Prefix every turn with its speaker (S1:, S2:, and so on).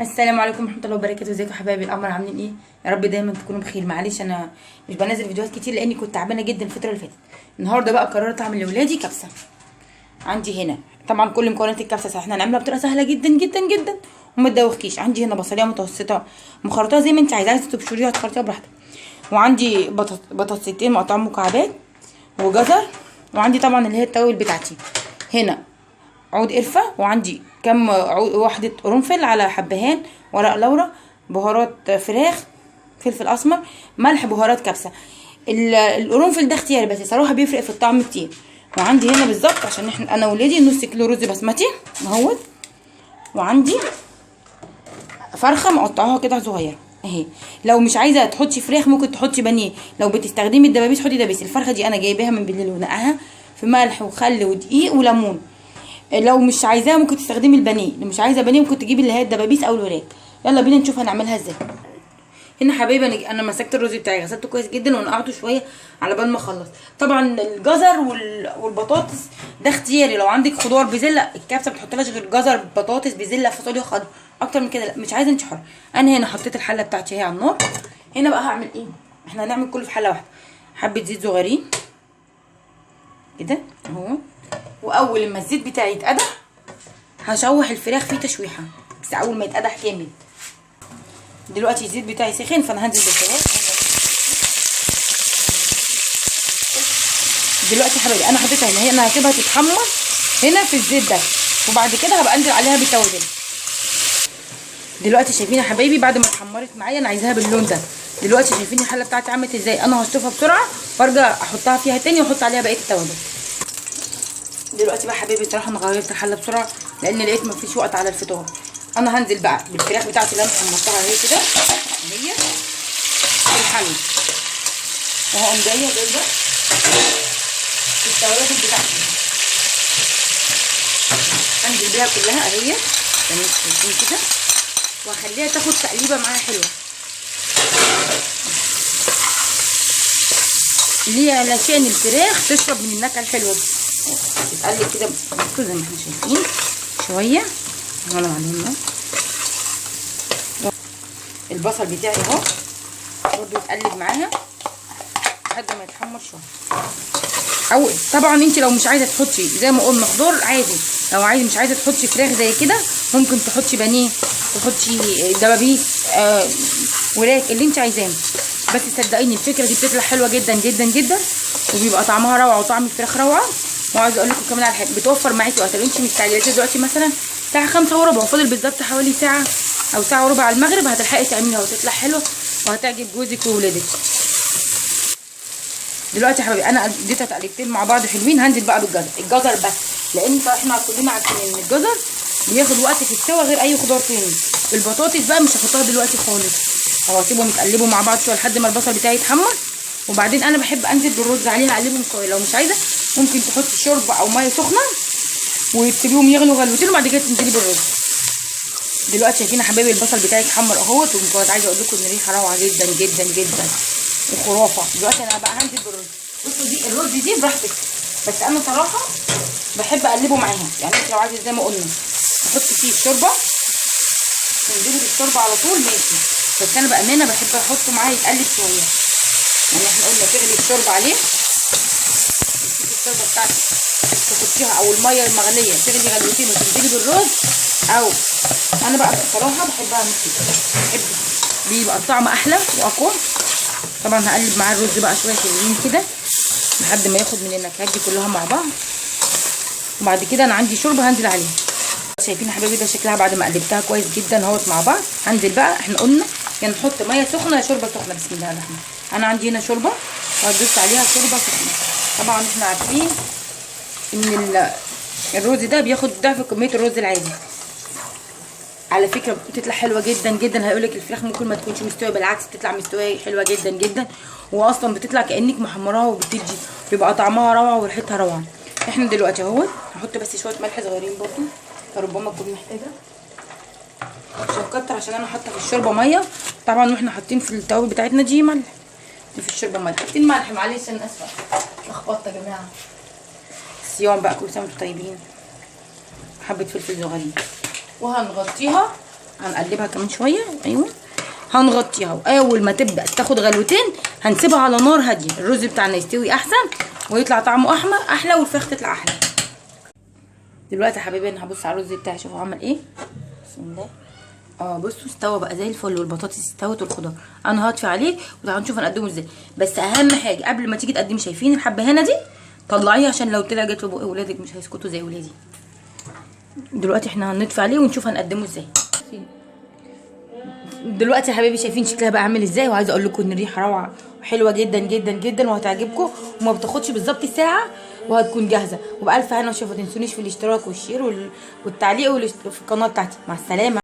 S1: السلام عليكم ورحمه الله وبركاته. ازيكم يا حبايبي القمر، عاملين ايه؟ يا رب دايما تكونوا بخير. معلش انا مش بنزل فيديوهات كتير لاني كنت تعبانه جدا الفتره اللي فاتت. النهارده بقى قررت اعمل لاولادي كبسه. عندي هنا طبعا كل مكونات الكبسه سهله، احنا هنعملها بطريقه سهله جدا جدا جدا وما تدوخكيش. عندي هنا بصليه متوسطه مخرطاها زي ما انت عايزه تبشريها تخرطيها براحتك، وعندي بطاطستين مقطعين مكعبات، وجزر، وعندي طبعا اللي هي التوابل بتاعتي. هنا عود قرفه، وعندي كم واحده قرنفل على حبهان، ورق لورا، بهارات فراخ، فلفل اسمر، ملح، بهارات كبسه. القرنفل ده اختياري بس صراحه بيفرق في الطعم كتير. وعندي هنا بالظبط عشان انا ولادي نص كيلو رز بسمتي اهوت، وعندي فرخه مقطعاها كده صغيره اهي. لو مش عايزه تحطي فراخ ممكن تحطي بانيه، لو بتستخدمي الدبابيس حطي دبابيس. الفرخه دي انا جايباها من بالليل ونقعها في ملح وخل ودقيق وليمون. لو مش عايزاها ممكن تستخدمي البانيه، لو مش عايزه بانيه ممكن تجيبي اللي هي الدبابيس او الوراك. يلا بينا نشوف هنعملها ازاي. هنا حبايبي انا مسكت الرز بتاعي غسلته كويس جدا ونقعته شويه على بال ما اخلص. طبعا الجزر والبطاطس ده اختياري، لو عندك خضار بزله الكبسه ما بتحطلهاش غير جزر، بطاطس، بزله، فاصوليا خضر، اكتر من كده لا. مش عايزه انت حره. انا هنا حطيت الحله بتاعتي اهي على النار. هنا بقى هعمل ايه؟ احنا هنعمل كله في حله واحده. حبه زيت صغيرين كده اهو، واول ما الزيت بتاعي يتقدح هشوح الفراخ فيه تشويحه، بس اول ما يتقدح جامد. دلوقتي الزيت بتاعي سخن فانا هنزل بالفراخ. دلوقتي يا حبايبي انا حطيتها هنا، انا هسيبها تتحمر هنا في الزيت ده، وبعد كده هبقى انزل عليها بالتوابل. دلوقتي شايفين يا حبايبي بعد ما اتحمرت معايا انا عايزاها باللون ده. دلوقتي شايفين الحله بتاعتي عملت ازاي. انا هشطفها بسرعه وارجع احطها فيها تاني واحط عليها بقيه التوابل. دلوقتي بقى حبايبي صراحه انا غيرت الحله بسرعه لان لقيت مفيش وقت على الفطار. انا هنزل بقى بالفراخ بتاعتي اللي انا حمرتها اهي كده هي في الحله، وهقوم جايه التوابل بتاعتي انزل بيها كلها اهي شايفين كده، واخليها تاخد تقليبه معايا حلوه ليه؟ علشان الفراخ تشرب من النكهه الحلوه دي. تتقلب كده زي ما احنا شايفين شويه. وانا عليهم البصل بتاعي اهو برضه يتقلب معاها لحد ما يتحمر شويه. او طبعا انت لو مش عايزه تحطي زي ما قلنا خضار عادي، لو مش عايزه تحطي فراخ زي كده ممكن تحطي بانيه، تحطي دبابيس، وراك، اللي انت عايزاه. بس صدقيني الفكره دي بتطلع حلوه جدا جدا جدا، وبيبقى طعمها روعه وطعم الفراخ روعه. وعايزه اقول لكم كمان على حاجه بتوفر معاكي وقت. لو انت مستعجله دلوقتي مثلا الساعه 5:15 وفاضل بالظبط حوالي ساعه او ساعه وربع على المغرب، هتلحقي تعمليها وتطلع حلوه وهتعجب جوزك وولادك. دلوقتي يا حبايبي انا اديتها تقليبتين مع بعض حلوين. هنزل بقى الجزر بس، لان احنا كلنا عارفين ان الجزر بياخد وقت في السوا غير اي خضار تاني. البطاطس بقى مش هحطها دلوقتي خالص، او هسيبهم يتقلبوا مع بعض شويه لحد ما البصل بتاعي يتحمر، وبعدين انا بحب انزل بالرز عليها اقلبهم شويه. لو مش عايزه ممكن تحطي شوربه او ميه سخنه وتسيبيهم يغلوا غلوتين وبعد كده تنزلي بالرز. دلوقتي شايفين يا حبايبي البصل بتاعي اتحمر اهوت، وكنت عايزه اقول لكم ان الريحه روعه جدا جدا جدا وخرافه. دلوقتي انا بقى هنزل بالرز. بصوا دي الرز دي براحتك، بس انا صراحه بحب اقلبه معاها. يعني انت لو عايزه زي ما قلنا احط فيه الشوربه تنزلي بالشوربه على طول ماشي، بس انا بامانه بحب احطه معاه يتقلب شويه. يعني احنا قلنا تغلي الشوربه عليه، الشوربه بتاعتك تحطيها او الميه المغليه تغلي غلوتين وتنزلي بالرز. او انا بقى بصراحه بحب اعمل كده، بحب بيبقى الطعم احلى واقوى. طبعا هقلب معاه الرز بقى شويه حلوين كده لحد ما ياخد من النكهات دي كلها مع بعض، وبعد كده انا عندي شوربه هنزل عليها. شايفين يا حبايبي ده شكلها بعد ما قلبتها كويس جدا اهوت مع بعض. هنزل بقى، احنا قلنا يا نحط ميه سخنه يا شوربه سخنه. بسم الله الرحمن الرحيم. انا عندي هنا شوربه وهدوس عليها شوربه سخنه. طبعا احنا عارفين ان الرز ده بياخد ضعف كميه الرز العادي. على فكره بتطلع حلوه جدا جدا. هيقولك الفراخ ممكن ما تكونش مستويه، بالعكس بتطلع مستويه حلوه جدا جدا، واصلا بتطلع كانك محمراها وبتدي بيبقى طعمها روعه وريحتها روعه. احنا دلوقتي اهوت هحط بس شويه ملح صغيرين برضو، فربما تكون محتاجه مش هكتر عشان انا حاطه في الشوربه ميه. طبعا واحنا حاطين في التوابل بتاعتنا دي ملح، دي في الشوربه ميه حاطين ملح. معلش انا اسفه لخبطت يا جماعه. الصيام بقى كل سنه وانتم طيبين. حبه فلفل صغيرين وهنغطيها هنقلبها كمان شويه. ايوه هنغطيها، واول ما تبدا تاخد غلوتين هنسيبها على نار هاديه. الرز بتاعنا يستوي احسن ويطلع طعمه احلى والفراخ تطلع احلى. دلوقتي يا حبايبي انا هبص على الرز بتاعي شوفوا عمل ايه. بسم الله. بصوا استوى بقى زي الفل، والبطاطس استوت والخضار. انا هطفي عليه وتعالوا نشوف هنقدمه ازاي. بس اهم حاجه قبل ما تيجي تقدمي، شايفين الحبهانه دي؟ طلعيها عشان لو طلع جت في بق ولادك مش هيسكتوا زي ولادي. دلوقتي احنا هنطفي عليه ونشوف هنقدمه ازاي. دلوقتي يا حبايبي شايفين شكلها بقى عامل ازاي، وعايزه اقول لكم ان الريحه روعه وحلوه جدا جدا جدا وهتعجبكم، وما بتاخدش بالظبط ساعه وهتكون جاهزه. وبالف هنا وشوفوا، ما تنسونيش في الاشتراك والشير والتعليق في القناه بتاعتي. مع السلامه.